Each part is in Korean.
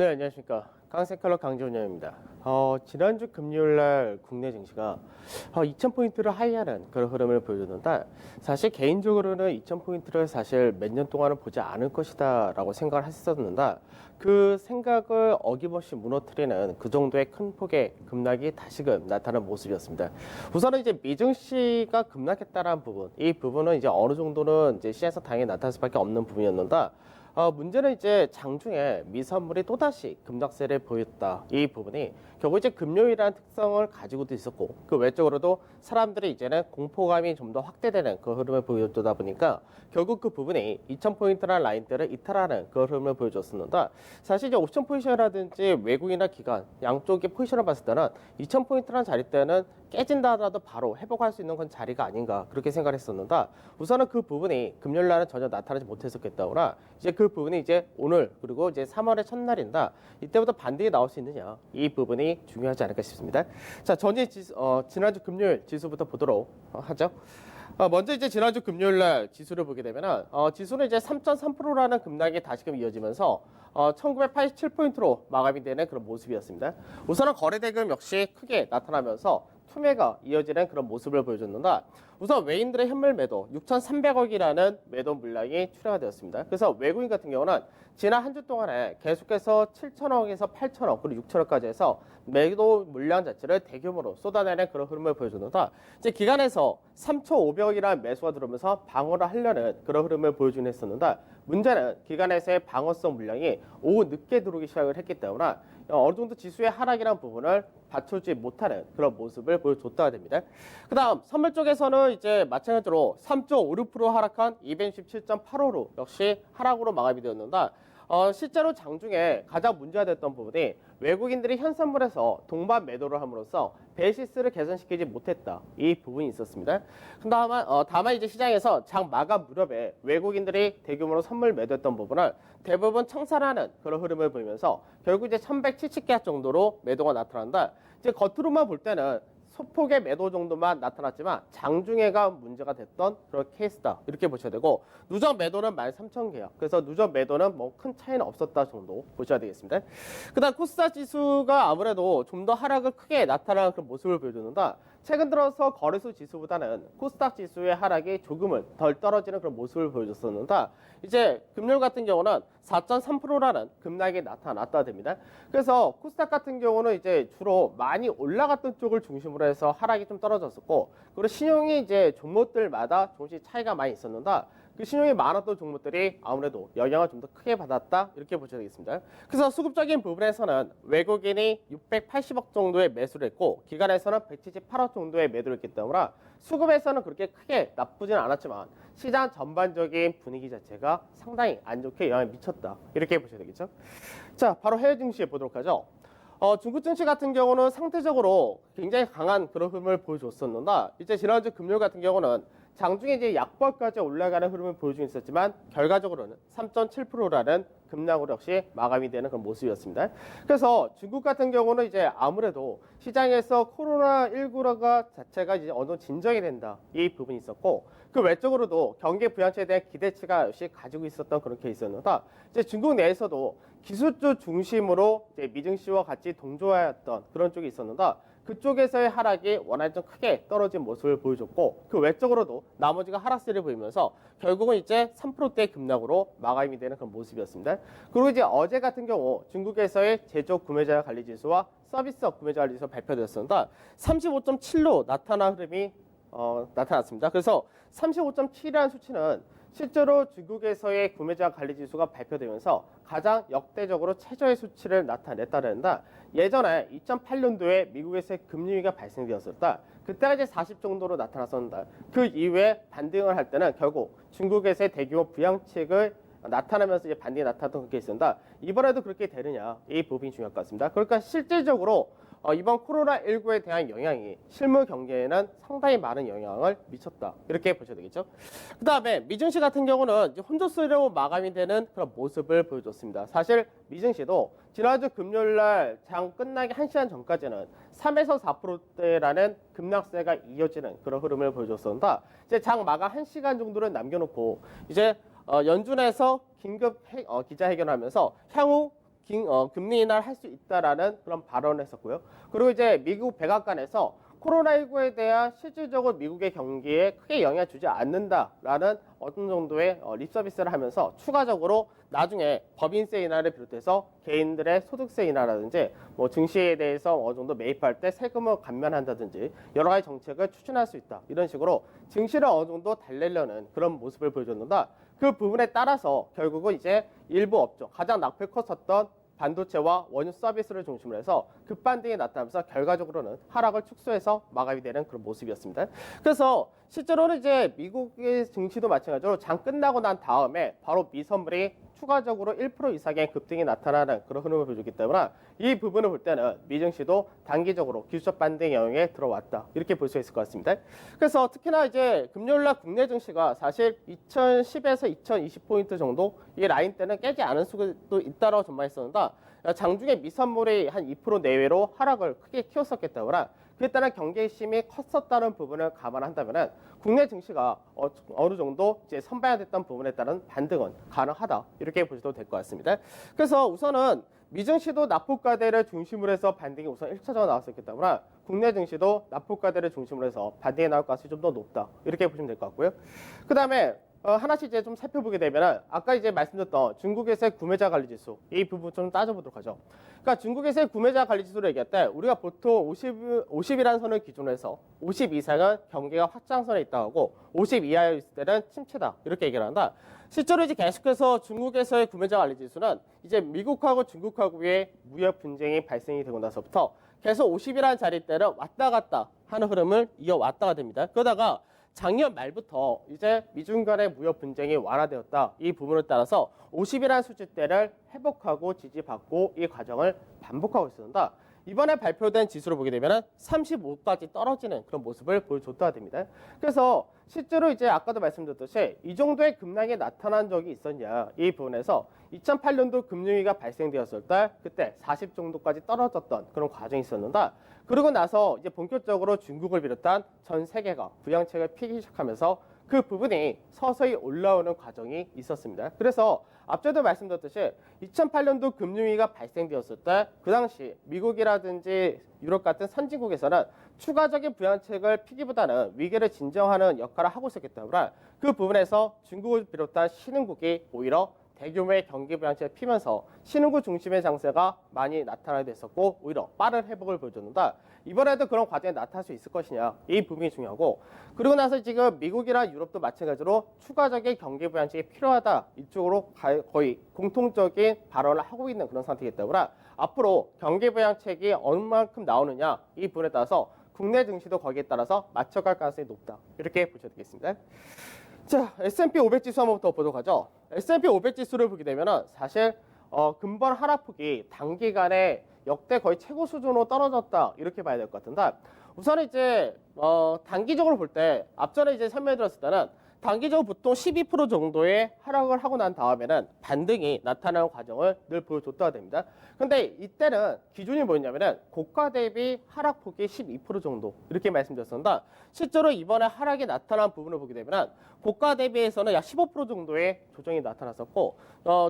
네, 안녕하십니까. 강세컬러 강지훈입니다. 지난주 금요일날 국내 증시가 2,000포인트를 하회하는 그런 흐름을 보여줬는데, 사실 개인적으로는 2,000포인트를 사실 몇 년 동안은 보지 않을 것이다 라고 생각을 했었는데, 그 생각을 어김없이 무너뜨리는 그 정도의 큰 폭의 급락이 다시금 나타난 모습이었습니다. 우선은 이제 미증시가 급락했다는 부분, 이 부분은 이제 어느 정도는 이제 시장에서 당연히 나타날 수밖에 없는 부분이었는데, 문제는 이제 장중에 미선물이 또다시 급락세를 보였다. 이 부분이 결국 이제 금요일이라는 특성을 가지고도 있었고, 그 외적으로도 사람들이 이제는 공포감이 좀 더 확대되는 그 흐름을 보여주다 보니까 결국 그 부분이 2,000포인트라는 라인대를 이탈하는 그 흐름을 보여줬었는데, 사실 이제 옵션 포지션이라든지 외국인이나 기관 양쪽의 포지션을 봤을 때는 2,000포인트라는 자리 때는 깨진다 하더라도 바로 회복할 수 있는 건 자리가 아닌가 그렇게 생각을 했었는데, 우선은 그 부분이 금요일 날은 전혀 나타나지 못했었기 때문에 이제 그 부분이 이제 오늘 그리고 이제 3월의 첫날인다, 이때부터 반등이 나올 수 있느냐, 이 부분이 중요하지 않을까 싶습니다. 자, 지난주 금요일 지수부터 보도록 하죠. 먼저 이제 지난주 금요일 날 지수를 보게 되면은 지수는 이제 3.3%라는 급락이 다시금 이어지면서 1987포인트로 마감이 되는 그런 모습이었습니다. 우선은 거래대금 역시 크게 나타나면서 투매가 이어지는 그런 모습을 보여줬는데, 우선 외인들의 현물 매도 6,300억이라는 매도 물량이 출하가 되었습니다. 그래서 외국인 같은 경우는 지난 한 주 동안에 계속해서 7천억에서 8천억 그리고 6천억까지 해서 매도 물량 자체를 대규모로 쏟아내는 그런 흐름을 보여줬는데, 이제 기간에서 3,500억이라는 매수가 들어오면서 방어를 하려는 그런 흐름을 보여주긴 했었는데, 문제는 기간에서의 방어성 물량이 오후 늦게 들어오기 시작을 했기 때문에 어느 정도 지수의 하락이라는 부분을 받쳐주지 못하는 그런 모습을 보여줬다가 됩니다. 그 다음 선물 쪽에서는 이제 마찬가지로 3.56% 하락한 267.85로 역시 하락으로 마감이 되었는데, 실제로 장중에 가장 문제가 됐던 부분이 외국인들이 현선물에서 동반 매도를 함으로써 베이시스를 개선시키지 못했다, 이 부분이 있었습니다. 다만 이제 시장에서 장 마감 무렵에 외국인들이 대규모로 선물 매도했던 부분을 대부분 청산하는 그런 흐름을 보이면서 결국 이제 1,170개 정도로 매도가 나타난다. 이제 겉으로만 볼 때는 소폭의 매도 정도만 나타났지만 장중에가 문제가 됐던 그런 케이스다, 이렇게 보셔야 되고, 누적 매도는 13,000개야. 그래서 누적 매도는 뭐 큰 차이는 없었다 정도 보셔야 되겠습니다. 그 다음 코스닥 지수가 아무래도 좀 더 하락을 크게 나타나는 그런 모습을 보여주는데, 최근 들어서 거래소 지수보다는 코스닥 지수의 하락이 조금은 덜 떨어지는 그런 모습을 보여줬었는데, 이제 금요일 같은 경우는 4.3%라는 급락이 나타났다 됩니다. 그래서 코스닥 같은 경우는 이제 주로 많이 올라갔던 쪽을 중심으로 해서 하락이 좀 떨어졌었고, 그리고 신용이 이제 종목들마다 조금씩 차이가 많이 있었는데, 그 신용이 많았던 종목들이 아무래도 영향을 좀 더 크게 받았다, 이렇게 보셔야 되겠습니다. 그래서 수급적인 부분에서는 외국인이 680억 정도의 매수를 했고, 기관에서는 178억 정도의 매도를 했기 때문에 수급에서는 그렇게 크게 나쁘진 않았지만 시장 전반적인 분위기 자체가 상당히 안 좋게 영향을 미쳤다, 이렇게 보셔야 되겠죠. 자, 바로 해외 증시에 보도록 하죠. 중국 증시 같은 경우는 상대적으로 굉장히 강한 그런 흐름을 보여줬었는데, 이제 지난주 금요일 같은 경우는 장중에 이제 약보까지 올라가는 흐름을 보여주고 있었지만 결과적으로는 3.7%라는 급락으로 역시 마감이 되는 그런 모습이었습니다. 그래서 중국 같은 경우는 이제 아무래도 시장에서 코로나19가 자체가 이제 어느 정도 진정이 된다, 이 부분이 있었고, 그 외적으로도 경기 부양책에 대한 기대치가 역시 가지고 있었던 그런 케이스였는데, 이제 중국 내에서도 기술주 중심으로 이제 미증시와 같이 동조하였던 그런 쪽이 있었는데, 그쪽에서의 하락이 워낙에 좀 크게 떨어진 모습을 보여줬고, 그 외적으로도 나머지가 하락세를 보이면서 결국은 이제 3%대 급락으로 마감이 되는 그런 모습이었습니다. 그리고 이제 어제 같은 경우 중국에서의 제조 구매자 관리 지수와 서비스업 구매자 관리 지수가 발표됐었는데 35.7로 나타난 흐름이 나타났습니다. 그래서 35.7이라는 수치는 실제로 중국에서의 구매자 관리 지수가 발표되면서 가장 역대적으로 최저의 수치를 나타냈다는데, 예전에 2008년도에 미국에서의 금리위기가 발생되었었다. 그때가 이제 40 정도로 나타났었는데, 그 이후에 반등을 할 때는 결국 중국에서의 대규모 부양책을 나타나면서 이제 반등이 나타났던 그게 있습니다. 이번에도 그렇게 되느냐, 이 부분이 중요할 것 같습니다. 그러니까 실질적으로 이번 코로나19에 대한 영향이 실물 경제에는 상당히 많은 영향을 미쳤다, 이렇게 보셔야 되겠죠. 그 다음에 미증시 같은 경우는 이제 혼조세로 마감이 되는 그런 모습을 보여줬습니다. 사실 미증시도 지난주 금요일날 장 끝나기 1시간 전까지는 3에서 4%대라는 급락세가 이어지는 그런 흐름을 보여줬었는데, 이제 장 마감 1시간 정도를 남겨놓고 이제 연준에서 긴급 기자회견을 하면서 향후 금리 인하를 할 수 있다라는 그런 발언을 했었고요. 그리고 이제 미국 백악관에서 코로나19에 대한 실질적으로 미국의 경기에 크게 영향을 주지 않는다라는 어떤 정도의 립서비스를 하면서 추가적으로 나중에 법인세 인하를 비롯해서 개인들의 소득세 인하라든지 뭐 증시에 대해서 어느 정도 매입할 때 세금을 감면한다든지 여러 가지 정책을 추진할 수 있다. 이런 식으로 증시를 어느 정도 달래려는 그런 모습을 보여줬는데 그 부분에 따라서 결국은 이제 일부 업종, 가장 낙폭이 컸었던 반도체와 원유 서비스를 중심으로 해서 급반등이 나타나면서 결과적으로는 하락을 축소해서 마감이 되는 그런 모습이었습니다. 그래서 실제로는 이제 미국의 증시도 마찬가지로 장 끝나고 난 다음에 바로 미선물이 추가적으로 1% 이상의 급등이 나타나는 그런 흐름을 보여주기 때문에 이 부분을 볼 때는 미증시도 단기적으로 기술적 반등 영역에 들어왔다. 이렇게 볼 수 있을 것 같습니다. 그래서 특히나 이제 금요일날 국내 증시가 사실 2010에서 2020포인트 정도 이 라인 때는 깨지 않을 수도 있다고 전망했었는데 장중에 미선물이 한 2% 내외로 하락을 크게 키웠었기 때문에 그에 따른 경계 심이 컸었다는 부분을 감안한다면 국내 증시가 어느 정도 이제 선반영됐던 부분에 따른 반등은 가능하다 이렇게 보셔도 될 것 같습니다. 그래서 우선은 미증시도 납폭과대를 중심으로 해서 반등이 우선 1차적으로 나왔었기 때문에 국내 증시도 납폭과대를 중심으로 해서 반등이 나올 가능성이 좀 더 높다 이렇게 보시면 될 것 같고요. 그 다음에 하나씩 이제 좀 살펴보게 되면은 아까 이제 말씀드렸던 중국에서의 구매자 관리 지수 이 부분 좀 따져보도록 하죠. 그러니까 중국에서의 구매자 관리 지수를 얘기할 때 우리가 보통 50이라는 선을 기준으로 해서 50 이상은 경기가 확장선에 있다 하고 50 이하에 있을 때는 침체다 이렇게 얘기를 한다. 실제로 이제 계속해서 중국에서의 구매자 관리 지수는 이제 미국하고 중국하고의 무역 분쟁이 발생이 되고 나서부터 계속 50이라는 자리 때는 왔다 갔다 하는 흐름을 이어왔다가 됩니다. 그러다가 작년 말부터 이제 미중 간의 무역 분쟁이 완화되었다. 이 부분을 따라서 50이라는 수치대를 회복하고 지지받고 이 과정을 반복하고 있었는데 이번에 발표된 지수를 보게 되면 35까지 떨어지는 그런 모습을 보여줬다가 됩니다. 그래서 실제로 이제 아까도 말씀드렸듯이 이 정도의 급락이 나타난 적이 있었냐 이 부분에서 2008년도 금융위기가 발생되었을 때 그때 40 정도까지 떨어졌던 그런 과정이 있었는데 그러고 나서 이제 본격적으로 중국을 비롯한 전 세계가 부양책을 피기 시작하면서 그 부분이 서서히 올라오는 과정이 있었습니다. 그래서 앞서도 말씀드렸듯이 2008년도 금융위기가 발생되었을 때 그 당시 미국이라든지 유럽 같은 선진국에서는 추가적인 부양책을 피기보다는 위기를 진정하는 역할을 하고 있었기 때문에 그 부분에서 중국을 비롯한 신흥국이 오히려 대규모의 경기 부양책을 피면서 신흥국 중심의 장세가 많이 나타나게 됐었고 오히려 빠른 회복을 보여줬는데 이번에도 그런 과정이 나타날 수 있을 것이냐 이 부분이 중요하고 그리고 나서 지금 미국이나 유럽도 마찬가지로 추가적인 경기 부양책이 필요하다 이쪽으로 거의 공통적인 발언을 하고 있는 그런 상태이기 때문에 앞으로 경기 부양책이 얼마만큼 나오느냐 이 부분에 따라서 국내 증시도 거기에 따라서 맞춰갈 가능성이 높다 이렇게 보셔도 되겠습니다. 자, S&P 500 지수 한번 더 보도록 하죠. S&P 500 지수를 보게 되면은 사실 근본 하락폭이 단기간에 역대 거의 최고 수준으로 떨어졌다 이렇게 봐야 될 것 같은데 우선 이제 단기적으로 볼 때 앞전에 이제 설명해 드렸을 때는 단기적으로 보통 12% 정도의 하락을 하고 난 다음에는 반등이 나타나는 과정을 늘 보여줬다가 됩니다. 근데 이때는 기준이 뭐였냐면은 고가 대비 하락폭이 12% 정도 이렇게 말씀드렸습니다. 실제로 이번에 하락이 나타난 부분을 보게 되면 고가 대비해서는 약 15% 정도의 조정이 나타났었고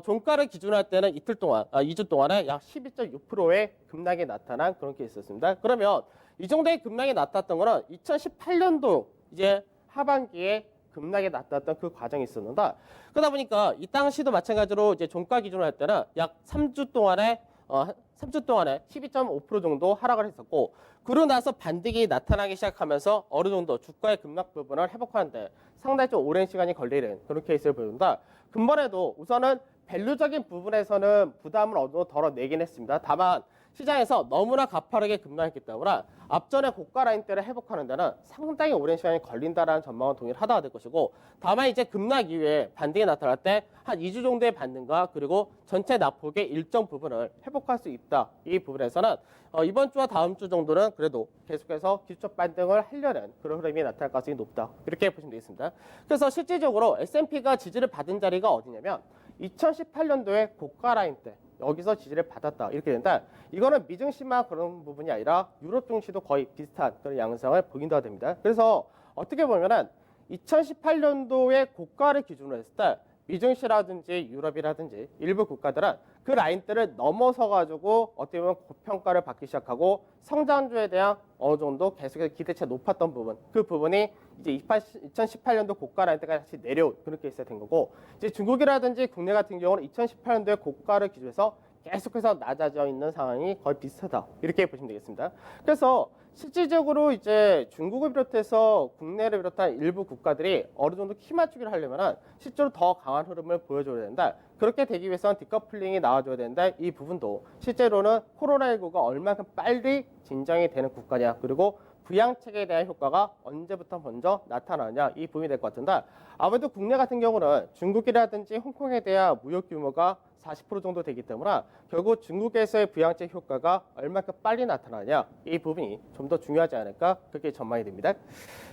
종가를 기준할 때는 이틀 동안 2주 동안에 약 12.6%의 급락이 나타난 그런 게 있었습니다. 그러면 이 정도의 급락이 나타났던 거는 2018년도 이제 하반기에 급락이 나타났던 그 과정이 있었는데 그러다 보니까 이 당시도 마찬가지로 이제 종가 기준으로 할 때는 약 3주 동안에 12.5% 정도 하락을 했었고 그러고 나서 반등이 나타나기 시작하면서 어느 정도 주가의 급락 부분을 회복하는데 상당히 좀 오랜 시간이 걸리는 그런 케이스를 보여준다. 근본에도 우선은 밸류적인 부분에서는 부담을 어느 정도 덜어내긴 했습니다. 다만 시장에서 너무나 가파르게 급락했기 때문에 앞전에 고가 라인대를 회복하는 데는 상당히 오랜 시간이 걸린다라는 전망은 동의를 하다가 될 것이고 다만 이제 급락 이후에 반등이 나타날 때 한 2주 정도의 반등과 그리고 전체 낙폭의 일정 부분을 회복할 수 있다. 이 부분에서는 이번 주와 다음 주 정도는 그래도 계속해서 기술적 반등을 하려는 그런 흐름이 나타날 가능성이 높다. 이렇게 보시면 되겠습니다. 그래서 실질적으로 S&P가 지지를 받은 자리가 어디냐면 2018년도에 고가 라인대 여기서 지지를 받았다 이렇게 된다. 이거는 미증시만 그런 부분이 아니라 유럽 증시도 거의 비슷한 그런 양상을 보인다고 됩니다. 그래서 어떻게 보면은 2018년도의 고가를 기준으로 했을 때 미증시라든지 유럽이라든지 일부 국가들은 그 라인대를 넘어서 가지고 어떻게 보면 고평가를 받기 시작하고 성장주에 대한 어느 정도 계속해서 기대치가 높았던 부분, 그 부분이 이제 2018년도 고가 라인대까지 다시 내려온 그런 케이스가 된 거고, 이제 중국이라든지 국내 같은 경우는 2018년도에 고가를 기준해서 계속해서 낮아져 있는 상황이 거의 비슷하다, 이렇게 보시면 되겠습니다. 그래서 실질적으로 이제 중국을 비롯해서 국내를 비롯한 일부 국가들이 어느 정도 키 맞추기를 하려면 실제로 더 강한 흐름을 보여줘야 된다. 그렇게 되기 위해서는 디커플링이 나와줘야 된다. 이 부분도 실제로는 코로나19가 얼마큼 빨리 진정이 되는 국가냐, 그리고 부양책에 대한 효과가 언제부터 먼저 나타나냐, 이 부분이 될 것 같은데, 아무래도 국내 같은 경우는 중국이라든지 홍콩에 대한 무역 규모가 40% 정도 되기 때문에 결국 중국에서의 부양책 효과가 얼마큼 빨리 나타나냐, 이 부분이 좀 더 중요하지 않을까, 그렇게 전망이 됩니다.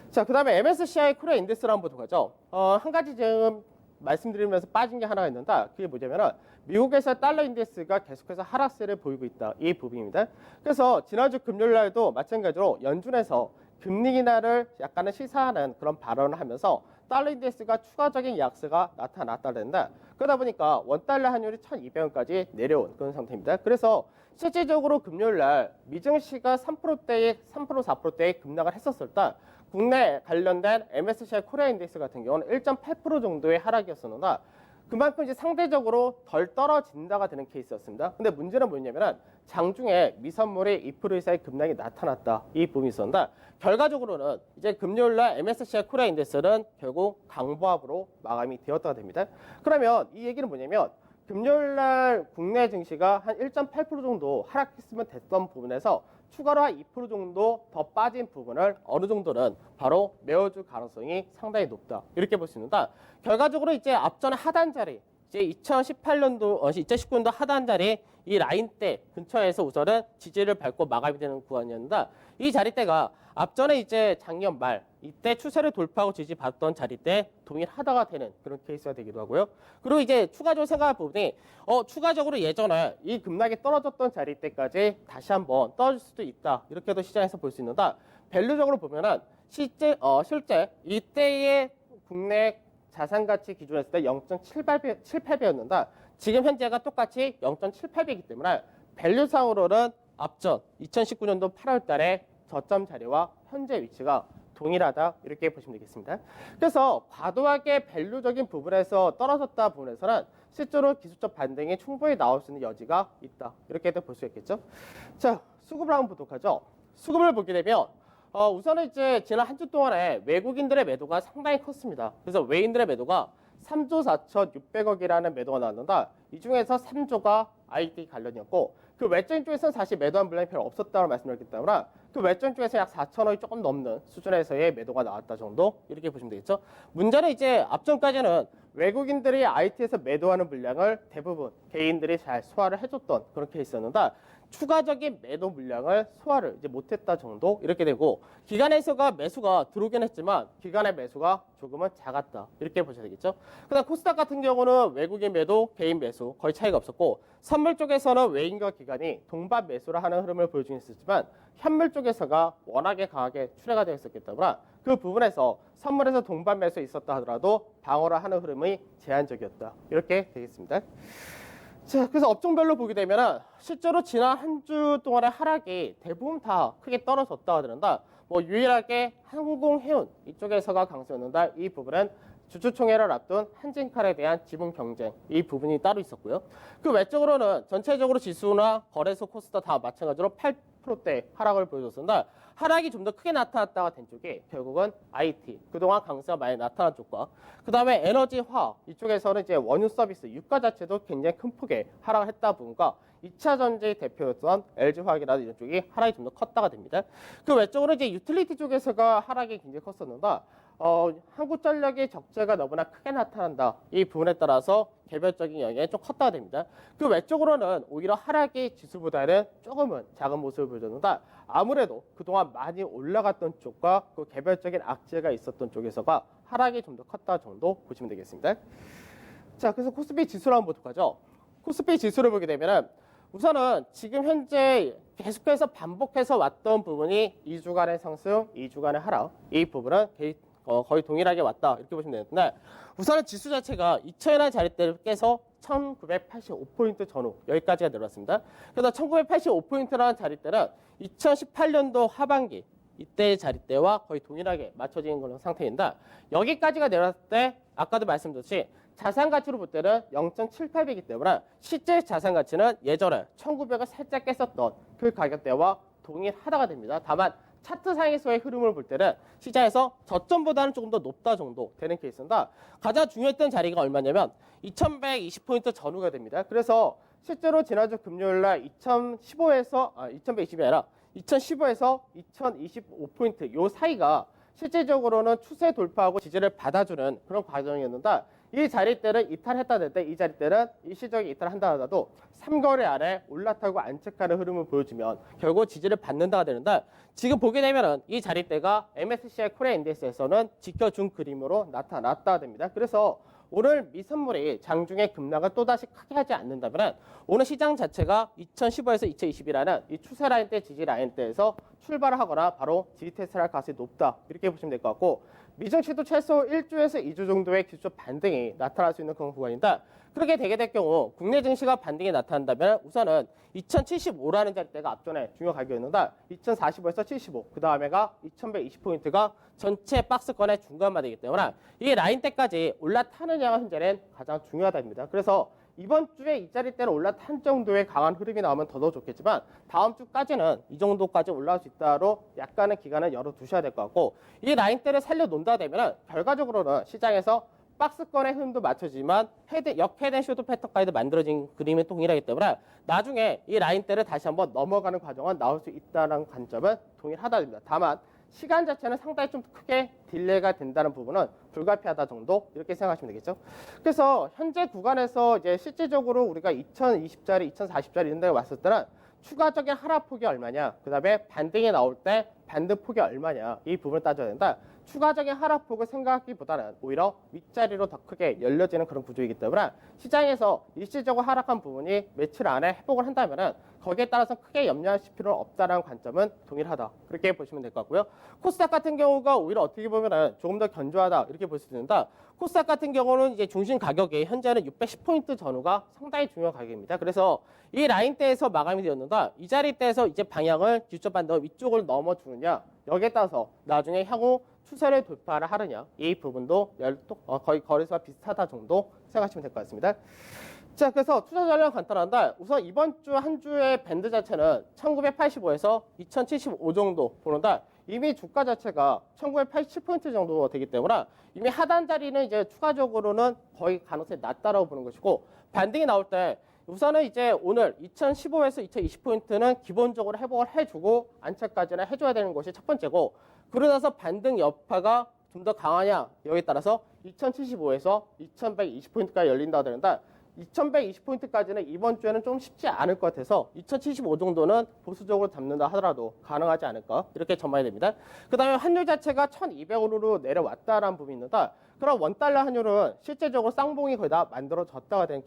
자, 그 다음에 MSCI 코리아 인덱스를 한번 보도록 하죠. 한 가지 지금 말씀드리면서 빠진 게 하나가 있는데, 그게 뭐냐면은 미국에서 달러 인덱스가 계속해서 하락세를 보이고 있다, 이 부분입니다. 그래서 지난주 금요일 날도 마찬가지로 연준에서 금리 인하를 약간은 시사하는 그런 발언을 하면서 달러 인덱스가 추가적인 약세가 나타났다는데, 그러다 보니까 원달러 환율이 1,200원까지 내려온 그런 상태입니다. 그래서 실질적으로 금요일 날 미증시가 3%대의 3% 4%대의 급락을 했었을 때 국내 관련된 MSCI 코리아 인덱스 같은 경우는 1.8% 정도의 하락이었었는데, 그만큼 이제 상대적으로 덜 떨어진다가 되는 케이스였습니다. 근데 문제는 뭐냐면은 장중에 미선물이 2% 이상의 급락이 나타났다, 이 부분이 있었는데, 결과적으로는 이제 금요일날 MSCI 코리아 인덱스는 결국 강보합으로 마감이 되었다가 됩니다. 그러면 이 얘기는 뭐냐면 금요일날 국내 증시가 한 1.8% 정도 하락했으면 됐던 부분에서 추가로 한 2% 정도 더 빠진 부분을 어느 정도는 바로 메워줄 가능성이 상당히 높다, 이렇게 볼 수 있는데, 결과적으로 이제 앞전에 하단 자리, 이제 2018년도, 2019년도 하단 자리 이 라인대 근처에서 우선은 지지를 밟고 마감이 되는 구간이었는데, 이 자리대가 앞전에 이제 작년 말 이때 추세를 돌파하고 지지받던 자리대 동일하다가 되는 그런 케이스가 되기도 하고요. 그리고 이제 추가적으로 생각할 부분이 추가적으로 예전에 이 급락이 떨어졌던 자리대까지 다시 한번 떨어질 수도 있다, 이렇게도 시장에서 볼 수 있는데, 밸류적으로 보면은 실제 이때의 국내 자산가치 기준으로 했을 때 0.78배였는데 지금 현재가 똑같이 0.78배이기 때문에 밸류상으로는 앞전 2019년도 8월 달에 저점 자리와 현재 위치가 동일하다, 이렇게 보시면 되겠습니다. 그래서 과도하게 밸류적인 부분에서 떨어졌다 부분에서는 실제로 기술적 반등이 충분히 나올 수 있는 여지가 있다, 이렇게도 볼 수 있겠죠. 자, 수급을 한번 보도록 하죠. 수급을 보게 되면 우선은 이제 지난 한 주 동안에 외국인들의 매도가 상당히 컸습니다. 그래서 외인들의 매도가 3조 4,600억이라는 매도가 나왔는데, 이 중에서 3조가 IT 관련이었고, 그 외적인 쪽에서는 사실 매도한 물량이 별로 없었다고 말씀드렸기 때문에 그 외적인 쪽에서 약 4천억이 조금 넘는 수준에서의 매도가 나왔다 정도, 이렇게 보시면 되겠죠. 문제는 이제 앞전까지는 외국인들이 IT에서 매도하는 물량을 대부분 개인들이 잘 소화를 해줬던 그런 케이스였는데, 추가적인 매도 물량을 소화를 이제 못했다 정도, 이렇게 되고, 기관에서가 매수가 들어오긴 했지만 기관의 매수가 조금은 작았다, 이렇게 보셔야 되겠죠. 그다음 코스닥 같은 경우는 외국인 매도, 개인 매수 거의 차이가 없었고, 선물 쪽에서는 외인과 기관이 동반 매수를 하는 흐름을 보여주긴 했었지만 현물 쪽에서가 워낙에 강하게 출회가 되어 있었기 때문에 그 부분에서 선물에서 동반 매수 있었다 하더라도 방어를 하는 흐름이 제한적이었다, 이렇게 되겠습니다. 자, 그래서 업종별로 보게 되면 실제로 지난 한 주 동안의 하락이 대부분 다 크게 떨어졌다 하더라도 유일하게 항공해운 이쪽에서가 강세였는데, 이 부분은 주주총회를 앞둔 한진칼에 대한 지분 경쟁, 이 부분이 따로 있었고요. 그 외적으로는 전체적으로 지수나 거래소 코스닥 다 마찬가지로 8%대 하락을 보여줬습니다. 하락이 좀 더 크게 나타났다가 된 쪽이 결국은 IT, 그동안 강세가 많이 나타난 쪽과, 그 다음에 에너지, 화학 이쪽에서는 이제 원유 서비스, 유가 자체도 굉장히 큰 폭의 하락을 했다 부분과 2차 전지 대표였던 LG화학이라는 이런 쪽이 하락이 좀 더 컸다가 됩니다. 그 외적으로 이제 유틸리티 쪽에서가 하락이 굉장히 컸었는데, 한국전력의 적재가 너무나 크게 나타난다, 이 부분에 따라서 개별적인 영향이 좀 컸다가 됩니다. 그 외적으로는 오히려 하락이 지수보다는 조금은 작은 모습을 보여줬는데, 아무래도 그동안 많이 올라갔던 쪽과 그 개별적인 악재가 있었던 쪽에서가 하락이 좀 더 컸다 정도 보시면 되겠습니다. 자, 그래서 코스피 지수를 한번 보도록 하죠. 코스피 지수를 보게 되면은 우선은 지금 현재 계속해서 반복해서 왔던 부분이 2주간의 상승, 2주간의 하락, 이 부분은 거의 동일하게 왔다, 이렇게 보시면 되는데, 우선은 지수 자체가 2천이라는 자리대를 깨서 1985포인트 전후 여기까지가 내려왔습니다. 그래서 1985포인트라는 자리대는 2018년도 하반기 이때의 자리대와 거의 동일하게 맞춰진 그런 상태입니다. 여기까지가 내려왔을 때 아까도 말씀드렸듯이 자산 가치로 볼 때는 0.78이기 때문에 실제 자산 가치는 예전에 1900을 살짝 깼었던 그 가격대와 동일하다가 됩니다. 다만 차트상에서의 흐름을 볼 때는 시장에서 저점보다는 조금 더 높다 정도 되는 케이스입니다. 가장 중요했던 자리가 얼마냐면 2120포인트 전후가 됩니다. 그래서 실제로 지난주 금요일날 2120이 아니라 2015에서 2025포인트 요 사이가 실질적으로는 추세 돌파하고 지지를 받아주는 그런 과정이었는데 이 자리대를 이탈했다 될 때 이 자리대는 일시적인 이탈한다 하더라도 3거래 안에 올라타고 안착하는 흐름을 보여주면 결국 지지를 받는다가 되는데 지금 보게 되면은 이 자리대가 MSCI 코리아 인덱스에서는 지켜준 그림으로 나타났다 됩니다. 그래서 오늘 미선물이 장중에 급락을 또다시 크게 하지 않는다면 오늘 시장 자체가 2015에서 2020이라는 이 추세 라인대 지지 라인대에서 출발을 하거나 바로 지지 테스트를 할 가능성이 높다 이렇게 보시면 될 것 같고 미증시도 최소 1주에서 2주 정도의 기술 반등이 나타날 수 있는 그런 구간인데 그렇게 되게 될 경우 국내 증시가 반등이 나타난다면 우선은 2075라는 자리대가 앞전에 중요 가격이었는데 2045에서 75, 그 다음에가 2120포인트가 전체 박스권의 중간마디이기 때문에 이 라인대까지 올라타느냐가 현재는 가장 중요하답니다. 그래서 이번 주에 이 자리대는 올라탄 정도의 강한 흐름이 나오면 더 좋겠지만 다음 주까지는 이 정도까지 올라올 수 있다로 약간의 기간을 열어두셔야 될 것 같고 이 라인대를 살려놓는다 되면 결과적으로는 시장에서 박스권의 흐름도 맞춰지만 역헤드 숄더 패턴까지도 만들어진 그림이 동일하기 때문에 나중에 이 라인대를 다시 한번 넘어가는 과정은 나올 수 있다는 관점은 동일하다입니다. 다만 시간 자체는 상당히 좀 크게 딜레이가 된다는 부분은 불가피하다 정도 이렇게 생각하시면 되겠죠. 그래서 현재 구간에서 이제 실질적으로 우리가 2020짜리, 2040짜리 이런 데 왔을 때는 추가적인 하락폭이 얼마냐, 그 다음에 반등이 나올 때 반등폭이 얼마냐 이 부분을 따져야 된다. 추가적인 하락폭을 생각하기보다는 오히려 윗자리로 더 크게 열려지는 그런 구조이기 때문에 시장에서 일시적으로 하락한 부분이 며칠 안에 회복을 한다면 거기에 따라서 크게 염려하실 필요는 없다는 관점은 동일하다. 그렇게 보시면 될 것 같고요. 코스닥 같은 경우가 오히려 어떻게 보면 조금 더 견조하다 이렇게 볼 수 있는데 코스닥 같은 경우는 이제 중심 가격이 현재는 610포인트 전후가 상당히 중요한 가격입니다. 그래서 이 라인대에서 마감이 되었는데 이 자리대에서 이제 방향을 기술적 반등 위쪽을 넘어주느냐 여기에 따라서 나중에 향후 추세를 돌파를 하느냐 이 부분도 거의 거래소와 비슷하다 정도 생각하시면 될 것 같습니다. 자, 그래서 투자 전략 간단한데 우선 이번 주 한 주의 밴드 자체는 1985에서 2075 정도 보는데 이미 주가 자체가 1987포인트 정도 되기 때문에 이미 하단 자리는 이제 추가적으로는 거의 가능성이 낮다라고 보는 것이고 반등이 나올 때 우선은 이제 오늘 2015에서 2020포인트는 기본적으로 회복을 해주고 안착까지는 해줘야 되는 것이 첫 번째고 그러고 나서 반등 여파가 좀 더 강하냐 여기에 따라서 2075에서 2120포인트까지 열린다 하는데 2120포인트까지는 이번 주에는 좀 쉽지 않을 것 같아서 2075 정도는 보수적으로 잡는다 하더라도 가능하지 않을까 이렇게 전망이 됩니다. 그 다음에 환율 자체가 1200원으로 내려왔다라는 부분이 있는데 그럼 원달러 환율은 실제적으로 쌍봉이 거의 다 만들어졌다가 되는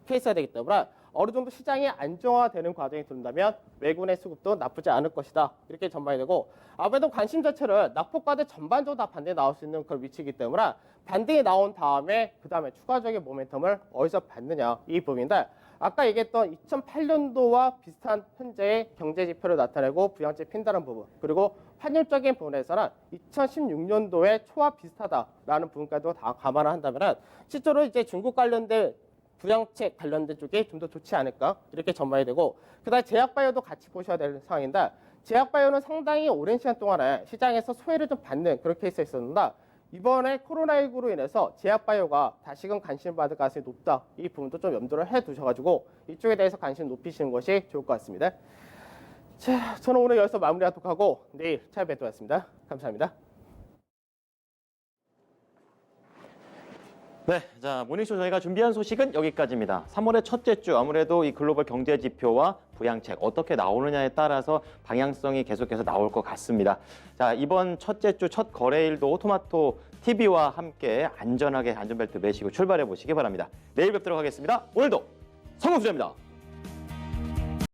케이스가 되기 때문에 어느 정도 시장이 안정화되는 과정이 된다면 외국인의 수급도 나쁘지 않을 것이다 이렇게 전망이 되고 아무래도 관심 자체를 낙폭과대 전반적으로 다 반등이 나올 수 있는 그런 위치이기 때문에 반등이 나온 다음에 그 다음에 추가적인 모멘텀을 어디서 받느냐 이 부분인데 아까 얘기했던 2008년도와 비슷한 현재의 경제 지표를 나타내고 부양세 핀다는 부분 그리고 환율적인 부분에서는 2016년도의 초와 비슷하다라는 부분까지도 다 감안을 한다면 실제로 이제 중국 관련된 부양책 관련된 쪽이 좀 더 좋지 않을까 이렇게 전망이 되고 그다음에 제약바이오도 같이 보셔야 될 상황인데 제약바이오는 상당히 오랜 시간 동안에 시장에서 소외를 좀 받는 그런 케이스가 있었는데 이번에 코로나19로 인해서 제약바이오가 다시금 관심을 받을 가능성이 높다. 이 부분도 좀 염두를 해두셔가지고 이쪽에 대해서 관심 높이시는 것이 좋을 것 같습니다. 자, 저는 오늘 여기서 마무리하도록 하고 내일 찾아뵙도록 하겠습니다. 감사합니다. 네, 자 모닝쇼 저희가 준비한 소식은 여기까지입니다. 3월의 첫째 주 아무래도 이 글로벌 경제 지표와 부양책 어떻게 나오느냐에 따라서 방향성이 계속해서 나올 것 같습니다. 자 이번 첫째 주 첫 거래일도 토마토 TV와 함께 안전하게 안전벨트 매시고 출발해 보시기 바랍니다. 내일 뵙도록 하겠습니다. 오늘도 성공투자입니다.